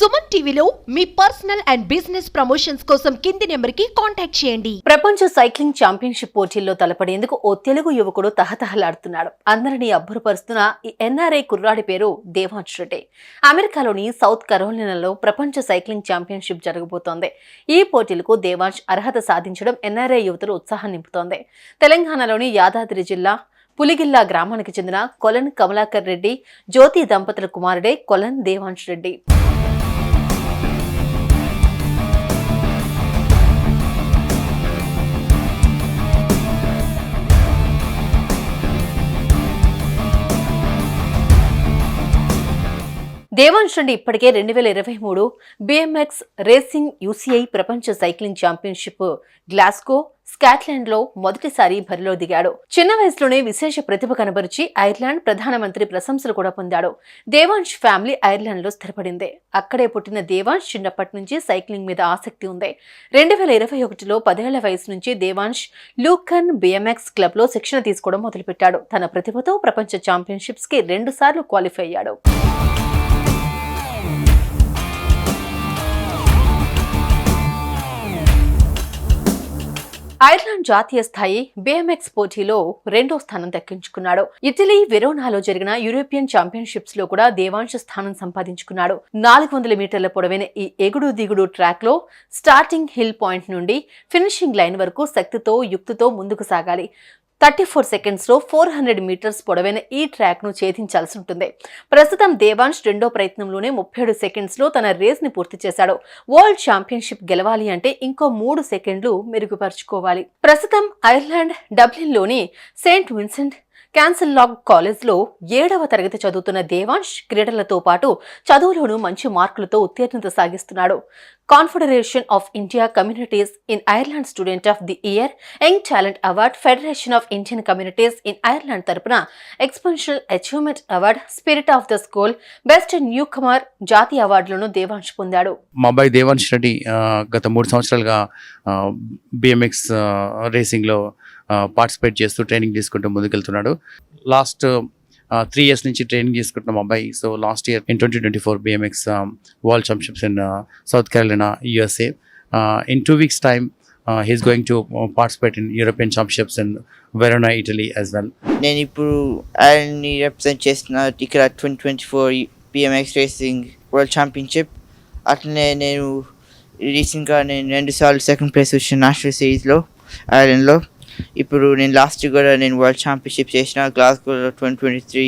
సుమన్ టీవీలో మీ personal and business promotions కోసం కింది నెంబర్కి కాంటాక్ట్ చేయండి. ప్రపంచ సైక్లింగ్ ఛాంపియన్షిప్ పోటీల్లో తలపడేందుకు ఓ తెలుగు యువకుడు తహతహలాడుతున్నాడు. అందరినీ అబ్బురపరుస్తున్న ఈ ఎన్ఆర్ఐ కుర్రాడి పేరు దేవాంశ్ రెడ్డి. అమెరికాలోని సౌత్ కరోలినాలో ప్రపంచ సైక్లింగ్ ఛాంపియన్షిప్ జరగబోతోంది. ఈ పోటీలకు దేవాంశ్ అర్హత సాధించడం ఎన్ఆర్ఐ యువతలు ఉత్సాహం నింపుతోంది. తెలంగాణలోని యాదాద్రి జిల్లా పులిగిల్లా గ్రామానికి చెందిన కొలన్ కమలాకర్ రెడ్డి జ్యోతి దంపతుల కుమారుడే కొలన్ దేవాంశ్ రెడ్డి. దేవాంశ్ రెడ్డి ఇప్పటికే 2023 BMX రేసింగ్ UCI ప్రపంచ సైక్లింగ్ ఛాంపియన్షిప్ గ్లాస్గో స్కాట్లాండ్ లో మొదటిసారి బరిలో దిగాడు. చిన్న వయసులోనే విశేష ప్రతిభ కనబరిచి ఐర్లాండ్ ప్రధానమంత్రి ప్రశంసలు కూడా పొందాడు. దేవాంశ్ ఫ్యామిలీ ఐర్లాండ్ లో స్థిరపడింది. అక్కడే పుట్టిన దేవాంశ్ చిన్నప్పటి నుంచి సైక్లింగ్ మీద ఆసక్తి ఉంది. 2021లో 10 ఏళ్ల వయసు నుంచి దేవాంశ్ లూకన్ BMX క్లబ్ లో శిక్షణ తీసుకోవడం మొదలుపెట్టాడు. తన ప్రతిభతో ప్రపంచ ఛాంపియన్షిప్స్ కి 2 సార్లు క్వాలిఫై అయ్యాడు. ఐర్లాండ్ జాతీయ స్థాయి BMX పోటీలో 2వ స్థానం దక్కించుకున్నాడు. ఇటలీ వెరోనాలో జరిగిన యూరోపియన్ ఛాంపియన్షిప్స్ లో కూడా దేవాంశ్ స్థానం సంపాదించుకున్నాడు. 400 మీటర్ల పొడవైన ఈ ఎగుడు దిగుడు ట్రాక్ లో స్టార్టింగ్ హిల్ పాయింట్ నుండి ఫినిషింగ్ లైన్ వరకు శక్తితో యుక్తితో ముందుకు సాగాలి. 34 సెకండ్స్ లో 400 మీటర్స్ పొడవైన ఈ ట్రాక్ ను ఛేదించాల్సి ఉంటుంది. ప్రస్తుతం దేవాంశ్ 2వ ప్రయత్నంలోనే 37 సెకండ్స్ లో తన రేస్ ని పూర్తి చేశాడు. వరల్డ్ ఛాంపియన్షిప్ గెలవాలి అంటే ఇంకో 3 సెకండ్లు మెరుగుపరుచుకోవాలి. ప్రస్తుతం ఐర్లాండ్ డబ్లిన్ లోని సెయింట్ విన్సెంట్ క్యాన్సల్లాగ్ కాలేజ్ లో 7వ తరగతి చదువుతున్న దేవాంశ్ క్రీడలతో పాటు చదువులోనూ మంచి మార్కులతో ఉత్తీర్ణత సాగిస్తున్నాడు. Confederation of India communities in Ireland student of the year, young talent award, federation of Indian communities in Ireland తరపున exceptional achievement award, spirit of the school, best newcomer జాతీయ అవార్డులను దేవాంశ్ పొందాడు. మా అబ్బాయి దేవాంశ్ రెడ్డి గత 3 సంవత్సరాలుగా BMX రేసింగ్లో పార్టిసిపేట్ చేస్తూ training తీసుకుంటూ ముందుకెళ్తున్నాడు. లాస్ట్ 3 years నుంచి ట్రైనింగ్ తీసుకుంటున్నాం అబ్బాయి. So last year in 2024 BMX world championships in south Carolina USA. In 2 weeks time he's going to participate in European championships in Verona, Italy as well. నేను ఇప్పుడు ఐర్లాండ్ని represent చేస్తున్న ఇక్కడ 2024 BMX racing world championship. అట్లనే నేను రీసెంట్గా 2 సార్లు second place వచ్చిన national సిరీస్లో ఐర్లాండ్లో. ఇప్పుడు నేను లాస్ట్ కూడా నేను వరల్డ్ ఛాంపియన్షిప్ చేసిన గ్లాస్గోలో 2023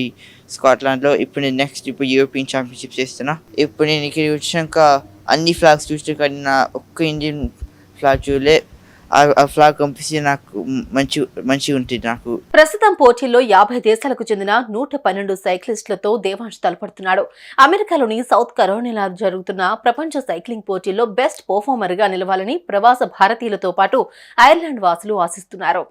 స్కాట్లాండ్లో. ఇప్పుడు నేను నెక్స్ట్ యూరోపియన్ ఛాంపియన్షిప్ చేస్తున్నా. ఇప్పుడు నేను ఇక్కడికి వచ్చినాక అన్ని ఫ్లాగ్స్ చూసిన కానీ నా ఒక్క ఇండియన్ ఫ్లాగ్ చూడలే. ఆ ఫ్లాగ్ పంపిస్తే నాకు మంచిగా ఉంటుంది. నాకు ప్రస్తుతం పోటీల్లో 50 దేశాలకు చెందిన 112 సైక్లిస్టులతో దేవాంశ్ తలపడుతున్నాడు. అమెరికాలోని సౌత్ కరోలినా జరుగుతున్న ప్రపంచ సైక్లింగ్ పోటీల్లో బెస్ట్ పర్ఫార్మర్ గా నిలవాలని ప్రవాస భారతీయులతో పాటు ఐర్లాండ్ వాసులు ఆశిస్తున్నారు.